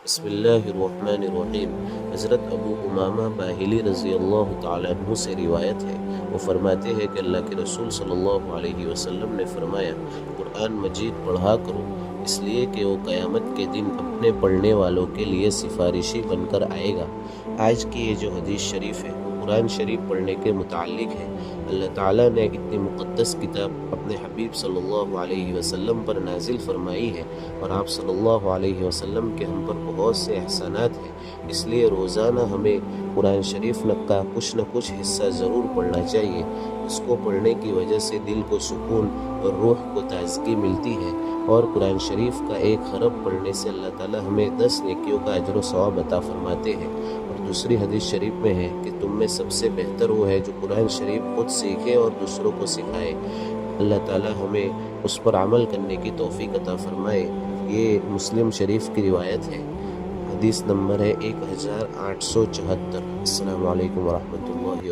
بسم اللہ الرحمن الرحیم۔ حضرت ابو امامہ باہلی رضی اللہ تعالیٰ عنہ سے روایت ہے، وہ فرماتے ہیں کہ اللہ کے رسول صلی اللہ علیہ وسلم نے فرمایا، قرآن مجید پڑھا کرو، اس لیے کہ وہ قیامت کے دن اپنے پڑھنے والوں کے لیے سفارشی بن کر آئے گا۔ آج کی یہ جو حدیث شریف ہے وہ قرآن شریف پڑھنے کے متعلق ہے۔ اللہ تعالیٰ نے اتنی مقدس کتاب اپنے حبیب صلی اللہ علیہ وسلم پر نازل فرمائی ہے، اور آپ صلی اللہ علیہ وسلم کے ہم پر بہت سے احسانات ہیں، اس لیے روزانہ ہمیں قرآن شریف کا کچھ نہ کچھ حصہ ضرور پڑھنا چاہیے۔ اس کو پڑھنے کی وجہ سے دل کو سکون اور روح کو تازگی ملتی ہے، اور قرآن شریف کا ایک حرف پڑھنے سے اللہ تعالیٰ ہمیں 10 نیکیوں کا اجر و ثواب عطا فرماتے ہیں۔ اور دوسری حدیث شریف میں ہے کہ تم میں سب سے بہتر وہ ہے جو قرآن شریف خود سیکھے اور دوسروں کو سکھائے۔ اللہ تعالیٰ ہمیں اس پر عمل کرنے کی توفیق عطا فرمائے۔ یہ مسلم شریف کی روایت ہے، حدیث نمبر ہے 1874۔ السلام علیکم ورحمۃ اللہ۔